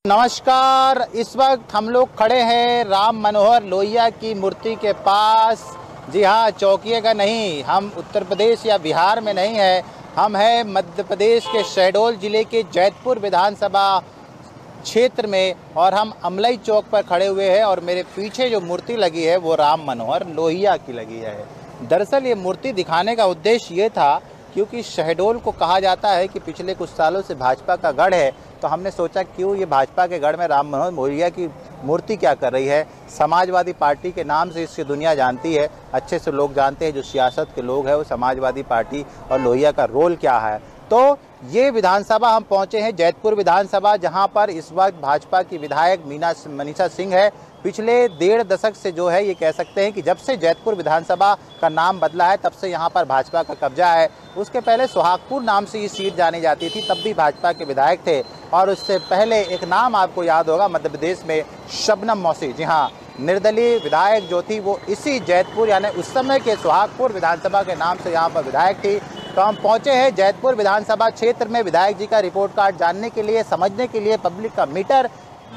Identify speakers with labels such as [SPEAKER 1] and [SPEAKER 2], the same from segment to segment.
[SPEAKER 1] नमस्कार। इस वक्त हम लोग खड़े हैं राम मनोहर लोहिया की मूर्ति के पास। जी हाँ, चौंकिएगा नहीं, हम उत्तर प्रदेश या बिहार में नहीं है, हम हैं मध्य प्रदेश के शहडोल जिले के जैतपुर विधानसभा क्षेत्र में और हम अमलई चौक पर खड़े हुए हैं और मेरे पीछे जो मूर्ति लगी है वो राम मनोहर लोहिया की लगी है। दरअसल ये मूर्ति दिखाने का उद्देश्य ये था क्योंकि शहडोल को कहा जाता है कि पिछले कुछ सालों से भाजपा का गढ़ है, तो हमने सोचा क्यों ये भाजपा के गढ़ में राम मनोहर लोहिया की मूर्ति क्या कर रही है। समाजवादी पार्टी के नाम से इसकी दुनिया जानती है, अच्छे से लोग जानते हैं, जो सियासत के लोग हैं वो समाजवादी पार्टी और लोहिया का रोल क्या है। तो ये विधानसभा हम पहुंचे हैं, जैतपुर विधानसभा, जहां पर इस वक्त भाजपा की विधायक मनीषा सिंह है। पिछले 1.5 दशक से जो है ये कह सकते हैं कि जब से जैतपुर विधानसभा का नाम बदला है तब से यहाँ पर भाजपा का कब्जा है। उसके पहले सुहागपुर नाम से ये सीट जानी जाती थी, तब भी भाजपा के विधायक थे। और उससे पहले एक नाम आपको याद होगा मध्य प्रदेश में, शबनम मौसी। जी हाँ, निर्दलीय विधायक जो थी वो इसी जैतपुर यानी उस समय के सुहागपुर विधानसभा के नाम से यहाँ पर विधायक थी। तो हम पहुँचे हैं जैतपुर विधानसभा क्षेत्र में विधायक जी का रिपोर्ट कार्ड जानने के लिए, समझने के लिए, पब्लिक का मीटर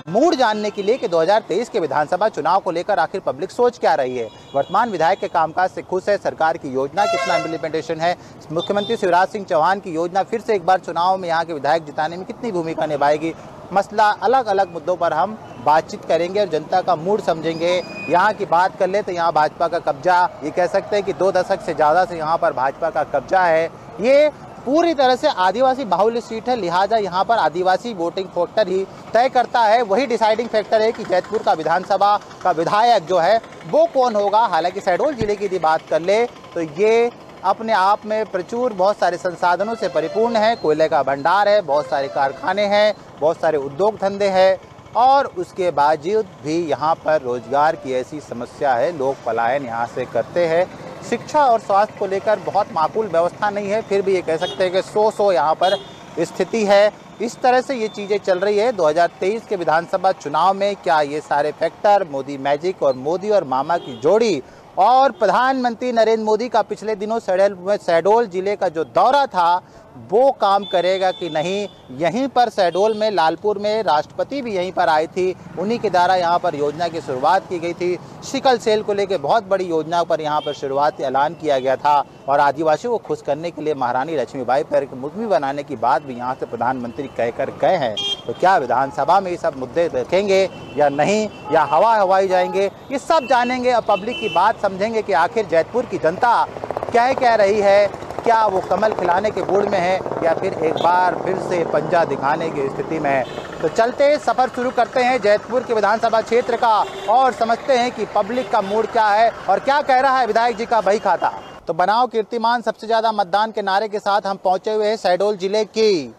[SPEAKER 1] मूड जानने के लिए कि 2023 के विधानसभा चुनाव को लेकर आखिर पब्लिक सोच क्या रही है। वर्तमान विधायक के कामकाज से खुश है, सरकार की योजना कितना इम्प्लीमेंटेशन है, मुख्यमंत्री शिवराज सिंह चौहान की योजना फिर से एक बार चुनाव में यहाँ के विधायक जिताने में कितनी भूमिका निभाएगी। मसला अलग अलग मुद्दों पर हम बातचीत करेंगे और जनता का मूड समझेंगे। यहाँ की बात कर ले तो यहाँ भाजपा का कब्जा, ये कह सकते हैं कि 2 दशक से ज़्यादा से यहाँ पर भाजपा का कब्जा है। ये पूरी तरह से आदिवासी बाहुल्य सीट है, लिहाजा यहाँ पर आदिवासी वोटिंग फैक्टर ही तय करता है, वही डिसाइडिंग फैक्टर है कि जैतपुर का विधानसभा का विधायक जो है वो कौन होगा। हालांकि शहडोल जिले की यदि बात कर ले तो ये अपने आप में प्रचुर बहुत सारे संसाधनों से परिपूर्ण है। कोयले का भंडार है, बहुत सारे कारखाने हैं, बहुत सारे उद्योग धंधे हैं और उसके बावजूद भी यहाँ पर रोजगार की ऐसी समस्या है, लोग पलायन यहाँ से करते हैं। शिक्षा और स्वास्थ्य को लेकर बहुत माकूल व्यवस्था नहीं है, फिर भी ये कह सकते हैं कि 100 यहाँ पर स्थिति है। इस तरह से ये चीज़ें चल रही है। 2023 के विधानसभा चुनाव में क्या ये सारे फैक्टर, मोदी मैजिक और मोदी और मामा की जोड़ी और प्रधानमंत्री नरेंद्र मोदी का पिछले दिनों शहडोल जिले का जो दौरा था वो काम करेगा कि नहीं। यहीं पर शहडोल में, लालपुर में राष्ट्रपति भी यहीं पर आई थी, उन्हीं के द्वारा यहाँ पर योजना की शुरुआत की गई थी। सिकल सेल को लेकर बहुत बड़ी योजना पर यहाँ पर शुरुआत ऐलान किया गया था और आदिवासियों को खुश करने के लिए महारानी लक्ष्मीबाई पर एक मुर्गी बनाने की बात भी यहाँ से प्रधानमंत्री कहकर गए हैं। तो क्या विधानसभा में ये सब मुद्दे रखेंगे या नहीं, या हवाई जाएंगे, ये सब जानेंगे और पब्लिक की बात समझेंगे कि आखिर जैतपुर की जनता क्या कह रही है। क्या वो कमल खिलाने के मूड में है या फिर एक बार फिर से पंजा दिखाने की स्थिति में है। तो चलते सफ़र शुरू करते हैं जैतपुर के विधानसभा क्षेत्र का और समझते हैं कि पब्लिक का मूड क्या है और क्या कह रहा है विधायक जी का बही खाता। तो बनाओ कीर्तिमान, सबसे ज़्यादा मतदान के नारे के साथ हम पहुँचे हुए हैं शहडोल जिले की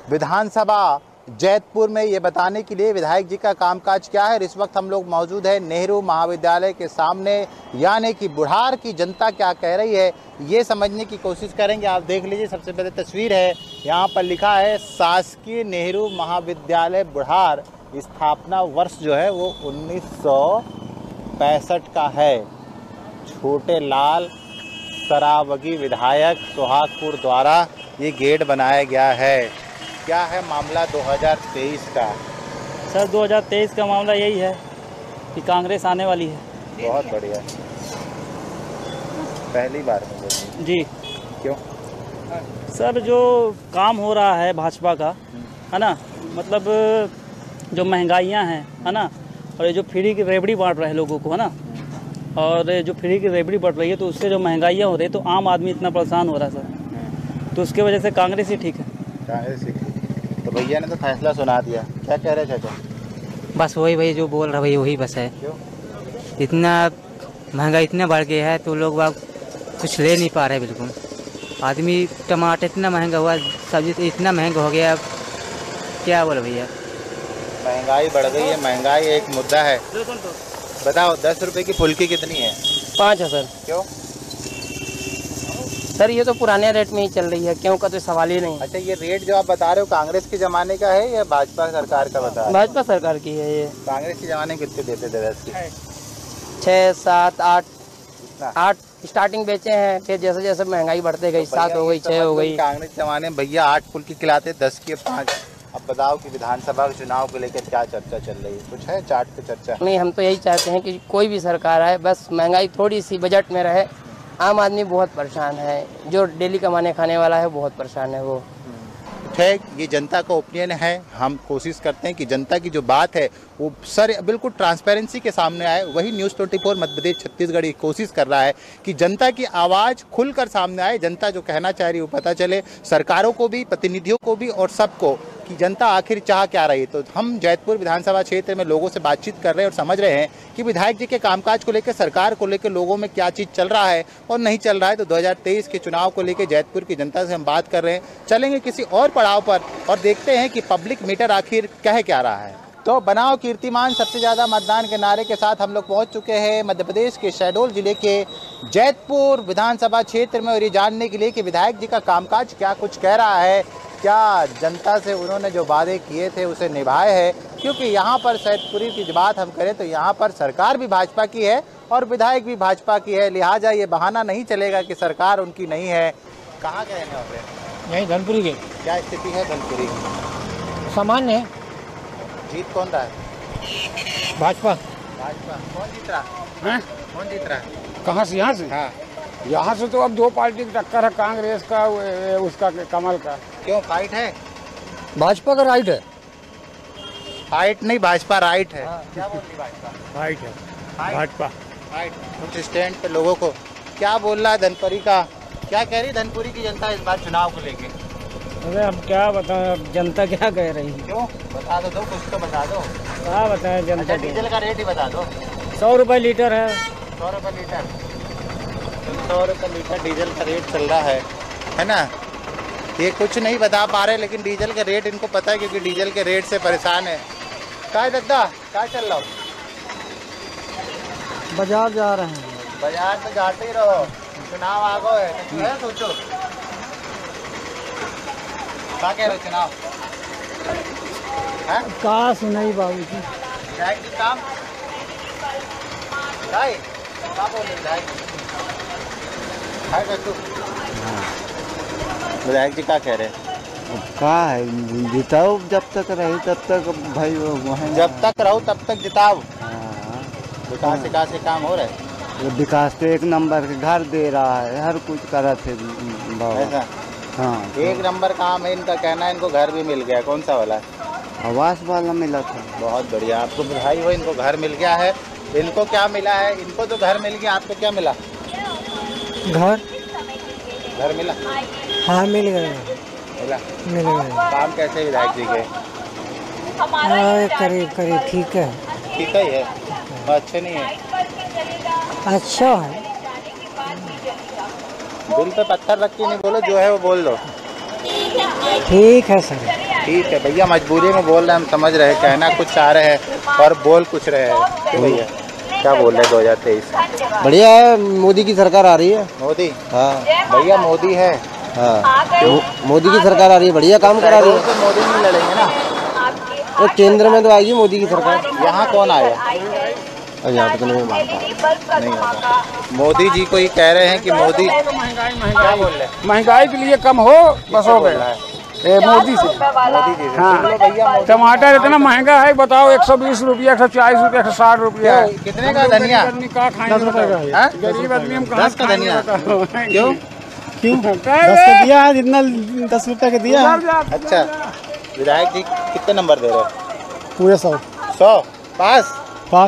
[SPEAKER 1] विधानसभा जैतपुर में, ये बताने के लिए विधायक जी का कामकाज क्या है। इस वक्त हम लोग मौजूद हैं नेहरू महाविद्यालय के सामने, यानी कि बुढ़ार की जनता क्या कह रही है ये समझने की कोशिश करेंगे। आप देख लीजिए, सबसे पहले तस्वीर है, यहाँ पर लिखा है शासकीय नेहरू महाविद्यालय बुढ़ार, स्थापना वर्ष जो है वो 1965 का है। छोटे लाल सरावगी विधायक सोहागपुर द्वारा ये गेट बनाया गया है। क्या है मामला 2023 का?
[SPEAKER 2] सर 2023 का मामला यही है कि कांग्रेस आने वाली है।
[SPEAKER 1] बहुत बढ़िया, पहली बार में
[SPEAKER 2] जी।
[SPEAKER 1] क्यों?
[SPEAKER 2] सर जो काम हो रहा है भाजपा का, है ना, मतलब जो महंगाइयाँ हैं, है ना, और ये जो फ्री की रेवड़ी बांट रहे हैं लोगों को, है ना, और जो फ्री की रेवड़ी बढ़ रही है तो उससे जो महंगाइयाँ हो रही है तो आम आदमी इतना परेशान हो रहा है सर, तो उसके वजह से कांग्रेस ही ठीक है।
[SPEAKER 1] कांग्रेस ही। तो भैया ने तो फैसला सुना दिया, क्या कह रहे चाचा?
[SPEAKER 3] बस वही जो बोल रहा भाई वही बस है।
[SPEAKER 1] क्यों?
[SPEAKER 3] इतना महंगाई इतना बढ़ गया है तो लोग बाग कुछ ले नहीं पा रहे बिल्कुल। आदमी टमाटर इतना महंगा हुआ, सब्जी तो इतना महंगा हो गया, अब क्या बोले भैया।
[SPEAKER 1] महंगाई बढ़ गई है, महंगाई एक मुद्दा है। बताओ 10 रुपए की फुल्की कितनी है?
[SPEAKER 4] 5 है सर।
[SPEAKER 1] क्यों
[SPEAKER 4] सर? ये तो पुराने रेट में ही चल रही है, क्यों का तो सवाल ही नहीं।
[SPEAKER 1] अच्छा, ये रेट जो आप बता रहे हो कांग्रेस के ज़माने का है या भाजपा सरकार का बता रहे हो?
[SPEAKER 4] भाजपा सरकार की है ये।
[SPEAKER 1] कांग्रेस के ज़माने कितने देते थे 10 की?
[SPEAKER 4] 6, 7, 8 स्टार्टिंग बेचे हैं, फिर जैसे जैसे महंगाई बढ़ते गई 7 हो गई, 6 हो गई।
[SPEAKER 1] कांग्रेस जमाने में भैया 8 फुल्की खिलाते, 10 की 5। अब बताओ कि विधानसभा के चुनाव को लेकर क्या चर्चा चल रही है, कुछ है चार्ट पे चर्चा?
[SPEAKER 4] नहीं, हम तो यही चाहते हैं कि कोई भी सरकार आए, बस महंगाई थोड़ी सी बजट में रहे। आम आदमी बहुत परेशान है, जो डेली कमाने खाने वाला है बहुत परेशान है वो।
[SPEAKER 1] ठीक, ये जनता का ओपिनियन है। हम कोशिश करते हैं कि जनता की जो बात है वो बिल्कुल ट्रांसपेरेंसी के सामने आए। वही न्यूज़ 24 मध्य प्रदेश छत्तीसगढ़ ये कोशिश कर रहा है कि जनता की आवाज़ खुलकर सामने आए, जनता जो कहना चाह रही है वो पता चले, सरकारों को भी, प्रतिनिधियों को भी और सबको, कि जनता आखिर चाह क्या रही है। तो हम जैतपुर विधानसभा क्षेत्र में लोगों से बातचीत कर रहे हैं और समझ रहे हैं कि विधायक जी के कामकाज को लेकर, सरकार को लेकर लोगों में क्या चीज़ चल रहा है और नहीं चल रहा है। तो 2023 के चुनाव को लेकर जैतपुर की जनता से हम बात कर रहे हैं। चलेंगे किसी और पड़ाव पर और देखते हैं कि पब्लिक मीटर आखिर कह क्या रहा है। तो बनाओ कीर्तिमान, सबसे ज़्यादा मतदान के नारे के साथ हम लोग पहुँच चुके हैं मध्य प्रदेश के शहडोल जिले के जैतपुर विधानसभा क्षेत्र में, और ये जानने के लिए कि विधायक जी का कामकाज क्या कुछ कह रहा है, क्या जनता से उन्होंने जो वादे किए थे उसे निभाए हैं। क्योंकि यहाँ पर सैदपुरी की बात हम करें तो यहाँ पर सरकार भी भाजपा की है और विधायक भी भाजपा की है, लिहाजा ये बहाना नहीं चलेगा कि सरकार उनकी नहीं है। कहाँ गए हैं वहाँ?
[SPEAKER 5] यहीं धनपुरी के।
[SPEAKER 1] क्या स्थिति है धनपुरी की?
[SPEAKER 5] सामान्य है।
[SPEAKER 1] जीत कौन रहा है?
[SPEAKER 5] भाजपा।
[SPEAKER 1] भाजपा। कौन जीत रहा
[SPEAKER 5] हैं?
[SPEAKER 1] कौन जीत रहा है?
[SPEAKER 5] कहाँ से? यहाँ से?
[SPEAKER 1] हाँ।
[SPEAKER 5] यहाँ से तो अब दो पार्टी की टक्कर है, कांग्रेस का उसका कमल का।
[SPEAKER 1] क्यों फाइट है?
[SPEAKER 5] भाजपा का राइट है।
[SPEAKER 1] फाइट नहीं, भाजपा राइट है। क्या बोल रही भाजपा?
[SPEAKER 5] राइट है भाजपा।
[SPEAKER 1] फाइट कुछ स्टैंड पे लोगों को क्या बोल रहा है धनपुरी का? क्या कह रही धनपुरी की जनता इस बार चुनाव को लेके?
[SPEAKER 5] अरे अब क्या बताएं, अब जनता क्या कह रही है?
[SPEAKER 1] क्यों बता दो, कुछ तो बता दो।
[SPEAKER 5] क्या बताएं जनता?
[SPEAKER 1] अच्छा, डीजल का रेट ही बता दो।
[SPEAKER 5] 100 रुपये लीटर है।
[SPEAKER 1] 100 रुपये लीटर? 100 रुपये लीटर डीजल का रेट चल रहा है ना? ये कुछ नहीं बता पा रहे, लेकिन डीजल का रेट इनको पता है क्योंकि डीजल के रेट से परेशान है। क्या दादा, क्या चल रहा हो?
[SPEAKER 5] बाजार जा रहे हैं।
[SPEAKER 1] बाजार में जाते ही रहो, चुनाव आ गए है, सोचो क्या कह रहे हो चुनाव?
[SPEAKER 5] कहा सुनाई बाबू जी।
[SPEAKER 1] विधायक जी काम क्या बोल रहे विधायक विधायक जी क्या कह रहे हैं?
[SPEAKER 6] कहा है जिताओ, जब तक रही तब तक भाई वहाँ,
[SPEAKER 1] जब तक रहो तब तक जिताओ।
[SPEAKER 6] हाँ।
[SPEAKER 1] विकास से काम हो रहा है।
[SPEAKER 6] विकास तो एक नंबर के घर दे रहा है, हर कुछ करा थे
[SPEAKER 1] ऐसा?
[SPEAKER 6] हाँ,
[SPEAKER 1] एक नंबर काम है इनका, कहना है इनको घर भी मिल गया। कौन सा वाला?
[SPEAKER 6] आवास वाला मिला था।
[SPEAKER 1] बहुत बढ़िया, आपको बधाई हो, इनको घर मिल गया है। इनको क्या मिला है? इनको तो घर मिल गया, आपको क्या मिला? घर मिला?
[SPEAKER 5] हाँ मिल गए।
[SPEAKER 1] मिल गए। काम कैसे विधायक जी के?
[SPEAKER 5] करीब ठीक है।
[SPEAKER 1] ठीक ही है, अच्छे नहीं है?
[SPEAKER 5] अच्छा है।
[SPEAKER 1] दिल पे पत्थर रख के नहीं बोलो, जो है वो बोल दो।
[SPEAKER 5] ठीक है सर।
[SPEAKER 1] ठीक है भैया, मजबूरी में बोल रहे हैं, हम समझ रहे हैं, कहना कुछ चाह रहे हैं और बोल कुछ रहे हैं। क्यों भैया, क्या बोल रहे हैं? 2023
[SPEAKER 6] बढ़िया है, मोदी की सरकार आ रही है।
[SPEAKER 1] मोदी?
[SPEAKER 6] हाँ
[SPEAKER 1] भैया मोदी है।
[SPEAKER 6] हाँ, मोदी की सरकार आ रही है, बढ़िया काम करा रही है।
[SPEAKER 1] तो मोदी नहीं लड़ेंगे ना?
[SPEAKER 6] तो केंद्र में तो आएगी मोदी की सरकार।
[SPEAKER 1] यहाँ कौन आया?
[SPEAKER 6] यहाँ पे तो नहीं मानता।
[SPEAKER 1] नहीं होता। मोदी जी को ही कह रहे हैं कि मोदी क्या बोल रहे हैं?
[SPEAKER 5] महंगाई के लिए कम हो बस हो गया। मोदी से।
[SPEAKER 1] मोदी जी से।
[SPEAKER 5] हाँ।
[SPEAKER 1] सुन लो भैया, मोदी
[SPEAKER 5] टमाटर इतना महंगा है, बताओ 120 रुपया, 140 रुपया, 160 रुपया।
[SPEAKER 1] कितने का धनिया?
[SPEAKER 5] 10 रुपए का है। गरीब आदमी हम कहाँ
[SPEAKER 1] 10 का धनिया? क्यों?
[SPEAKER 5] क्यों 10 का दिया है, जितना 10 रुपये का दिया।
[SPEAKER 1] अच्छा, विधायक जी कितने नंबर दे रहे हो?
[SPEAKER 5] पूरे 100
[SPEAKER 1] पास।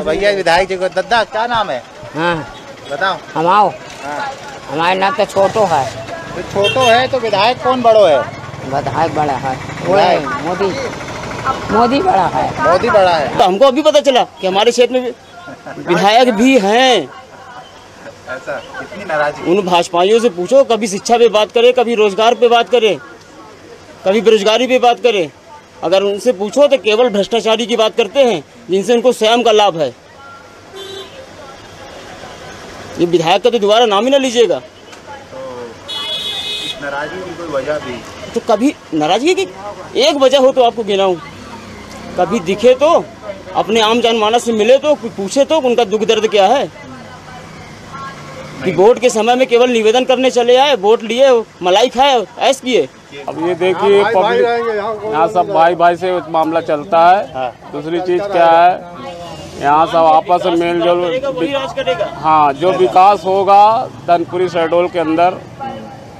[SPEAKER 1] भैया विधायक जी को, दादा क्या नाम है?
[SPEAKER 4] हाँ
[SPEAKER 1] बताओ।
[SPEAKER 4] हम आओ,
[SPEAKER 1] हाँ।
[SPEAKER 4] हमारे नाम तो छोटो है।
[SPEAKER 1] तो छोटो है तो विधायक कौन बड़ो है?
[SPEAKER 4] विधायक बड़ा है,
[SPEAKER 1] विधायक
[SPEAKER 4] मोदी बड़ा है।
[SPEAKER 1] मोदी बड़ा है।
[SPEAKER 7] तो हमको अभी पता चला कि हमारे क्षेत्र में विधायक भी हैं।
[SPEAKER 1] ऐसा? कितनी नाराजगी?
[SPEAKER 7] उन भाजपाइयों से पूछो, कभी शिक्षा पे बात करे, कभी रोजगार पे बात करे, कभी बेरोजगारी पे बात करे। अगर उनसे पूछो तो केवल भ्रष्टाचारी की बात करते हैं, जिनसे उनको स्वयं का लाभ है। ये विधायक का तो दोबारा नाम ही ना लीजिएगा।
[SPEAKER 1] इस नाराजगी की कोई वजह भी?
[SPEAKER 7] तो कभी नाराजगी की एक वजह हो तो आपको गिनाऊं? कभी दिखे तो, अपने आम जनमानस से मिले तो, पूछे तो उनका दुख दर्द क्या है। कि वोट के समय में केवल निवेदन करने चले आए, वोट लिए, मलाई खाए, ऐश किए।
[SPEAKER 8] अब ये देखिए पब्लिक यहाँ सब भाई भाई से मामला चलता है। दूसरी चीज़ क्या है, यहाँ सब आपस में मेल जोल, हाँ जो विकास होगा धनपुरी शहडोल के अंदर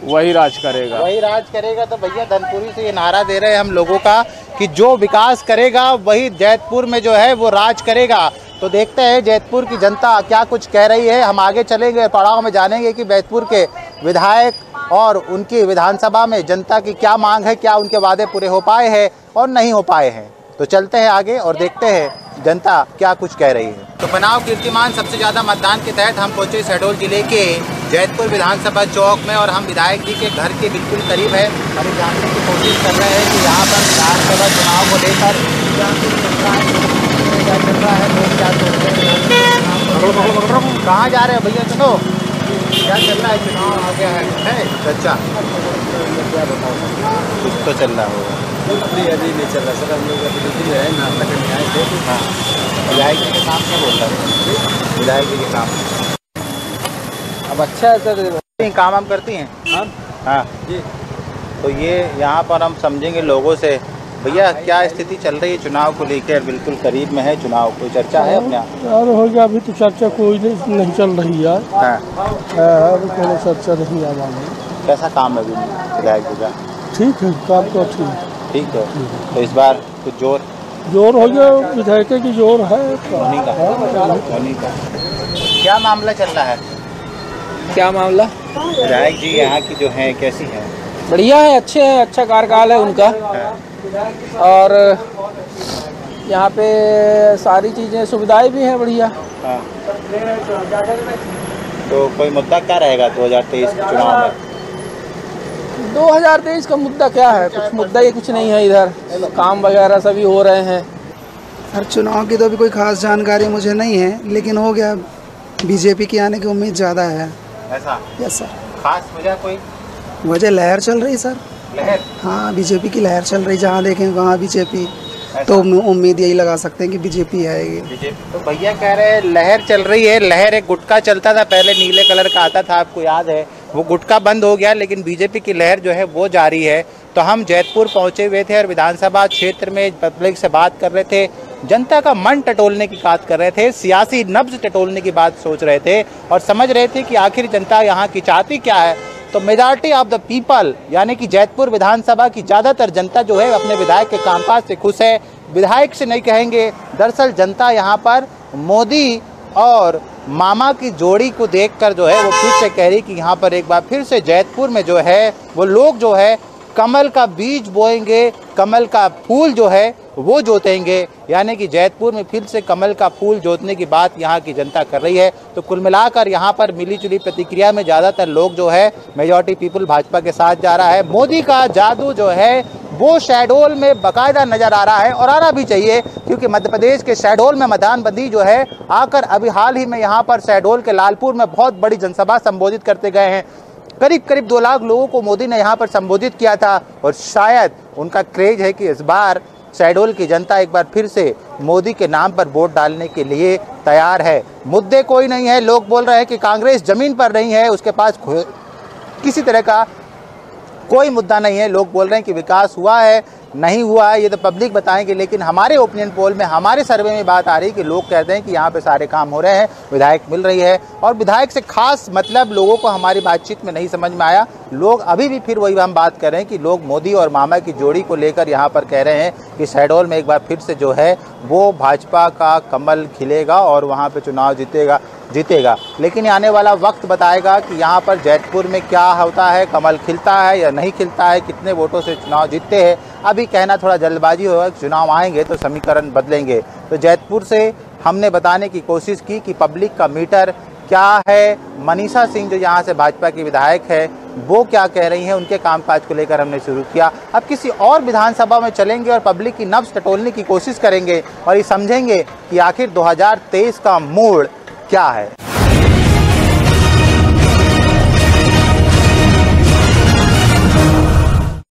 [SPEAKER 8] वही राज करेगा,
[SPEAKER 1] वही राज करेगा। तो भैया धनपुरी से ये नारा दे रहे हैं हम लोगों का कि जो विकास करेगा वही जैतपुर में जो है वो राज करेगा। तो देखते हैं जैतपुर की जनता क्या कुछ कह रही है। हम आगे चलेंगे, पड़ाव में जानेंगे कि जैतपुर के विधायक और उनकी विधानसभा में जनता की क्या मांग है, क्या उनके वादे पूरे हो पाए हैं और नहीं हो पाए हैं। तो चलते हैं आगे और देखते हैं जनता क्या कुछ कह रही है। तो बनाव कीर्तिमान सबसे ज़्यादा मतदान के तहत हम पहुंचे शहडोल जिले के जैतपुर विधानसभा चौक में और हम विधायक जी के घर के बिल्कुल करीब है और जानने की कोशिश कर रहे हैं कि यहाँ पर विधानसभा चुनाव को लेकर क्या चल रहा है, लोग क्या सोच रहे हैं। कहाँ जा रहे हैं भैया? सुनो क्या चल रहा है, चुनाव आ गया है अच्छा, कुछ तो चल रहा होगा। अभी नहीं चल रहा सर, हम लोग अभी है नाश्ता करने आए थे। हाँ, विधायक जी के काम क्या बोल रहा है? विधायक जी के काम अब अच्छा है सर, काम हम करती हैं। हाँ हाँ जी। तो ये यहाँ पर हम समझेंगे लोगों से। भैया क्या स्थिति चल रही है चुनाव को लेकर? बिल्कुल करीब में है चुनाव, कोई चर्चा है अपने यहाँ?
[SPEAKER 9] यार हो गया, अभी तो चर्चा कोई नहीं चल रही है।
[SPEAKER 1] हाँ
[SPEAKER 9] अभी कोई चर्चा नहीं आ रही।
[SPEAKER 1] कैसा काम है अभी विधायक जी का? क्या
[SPEAKER 9] काम तो ठीक है।
[SPEAKER 1] तो इस बार कुछ जोर
[SPEAKER 9] हो गया, विधायक की जोर है।
[SPEAKER 1] धोनी का क्या मामला चल रहा है?
[SPEAKER 10] क्या मामला?
[SPEAKER 1] विधायक जी यहाँ की जो है कैसी है?
[SPEAKER 10] बढ़िया है, अच्छे हैं, अच्छा कार्यकाल है उनका। और यहाँ पे सारी चीज़ें सुविधाएं भी हैं बढ़िया।
[SPEAKER 1] हाँ। तो कोई मुद्दा क्या रहेगा 2023 के चुनाव में?
[SPEAKER 10] 2023 का मुद्दा क्या है? कुछ मुद्दा ही कुछ नहीं है, इधर काम वगैरह सभी हो रहे हैं।
[SPEAKER 11] सर चुनाव की तो अभी कोई खास जानकारी मुझे नहीं है, लेकिन हो गया बीजेपी की आने की उम्मीद ज़्यादा है।
[SPEAKER 1] ऐसा?
[SPEAKER 11] Yes sir.
[SPEAKER 1] खास वजह कोई?
[SPEAKER 11] वजह लहर चल रही सर।
[SPEAKER 1] लहर?
[SPEAKER 11] हाँ बीजेपी की लहर चल रही, जहाँ देखें वहाँ बीजेपी, तो उम्मीद यही लगा सकते हैं कि बीजेपी आएगी।
[SPEAKER 1] बीजेपी तो भैया कह रहे हैं लहर चल रही है। लहर एक गुटखा चलता था पहले, नीले कलर का आता था, आपको याद है? वो गुटखा बंद हो गया, लेकिन बीजेपी की लहर जो है वो जारी है। तो हम जैतपुर पहुंचे हुए थे और विधानसभा क्षेत्र में पब्लिक से बात कर रहे थे, जनता का मन टटोलने की बात कर रहे थे, सियासी नब्ज टटोलने की बात सोच रहे थे और समझ रहे थे कि आखिर जनता यहाँ की चाहती क्या है। तो मेजॉरिटी ऑफ द पीपल यानी कि जैतपुर विधानसभा की ज़्यादातर जनता जो है अपने विधायक के कामकाज से खुश है। विधायक से नहीं कहेंगे, दरअसल जनता यहाँ पर मोदी और मामा की जोड़ी को देखकर जो है वो फिर से कह रही कि यहाँ पर एक बार फिर से जैतपुर में जो है वो लोग जो है कमल का बीज बोएंगे, कमल का फूल जो है वो जोतेंगे, यानी कि जैतपुर में फिर से कमल का फूल जोतने की बात यहाँ की जनता कर रही है। तो कुल मिलाकर यहाँ पर मिली जुली प्रतिक्रिया में ज़्यादातर लोग जो है मेजॉरिटी पीपल भाजपा के साथ जा रहा है। मोदी का जादू जो है वो शहडोल में बाकायदा नज़र आ रहा है और आना भी चाहिए, क्योंकि मध्य प्रदेश के शहडोल में मतदानबंदी जो है आकर अभी हाल ही में यहाँ पर शहडोल के लालपुर में बहुत बड़ी जनसभा संबोधित करते गए हैं। करीब 2 लाख लोगों को मोदी ने यहाँ पर संबोधित किया था और शायद उनका क्रेज है कि इस बार शहडोल की जनता एक बार फिर से मोदी के नाम पर वोट डालने के लिए तैयार है। मुद्दे कोई नहीं है, लोग बोल रहे हैं कि कांग्रेस जमीन पर नहीं है, उसके पास किसी तरह का कोई मुद्दा नहीं है। लोग बोल रहे हैं कि विकास हुआ है नहीं हुआ है ये तो पब्लिक बताएंगे, लेकिन हमारे ओपिनियन पोल में, हमारे सर्वे में बात आ रही है कि लोग कहते हैं कि यहाँ पे सारे काम हो रहे हैं, विधायक मिल रही है। और विधायक से खास मतलब लोगों को हमारी बातचीत में नहीं समझ में आया। लोग अभी भी फिर वही हम बात कर रहे हैं कि लोग मोदी और मामा की जोड़ी को लेकर यहाँ पर कह रहे हैं कि शहडोल में एक बार फिर से जो है वो भाजपा का कमल खिलेगा और वहाँ पर चुनाव जीतेगा। लेकिन आने वाला वक्त बताएगा कि यहाँ पर जैतपुर में क्या होता है, कमल खिलता है या नहीं खिलता है, कितने वोटों से चुनाव जीतते हैं। अभी कहना थोड़ा जल्दबाजी होगा, चुनाव आएंगे तो समीकरण बदलेंगे। तो जैतपुर से हमने बताने की कोशिश की कि पब्लिक का मीटर क्या है। मनीषा सिंह जो यहाँ से भाजपा की विधायक है वो क्या कह रही हैं, उनके कामकाज को लेकर हमने शुरू किया। अब किसी और विधानसभा में चलेंगे और पब्लिक की नब्ज टटोलने की कोशिश करेंगे और ये समझेंगे कि आखिर 2023 का मोड़ क्या है।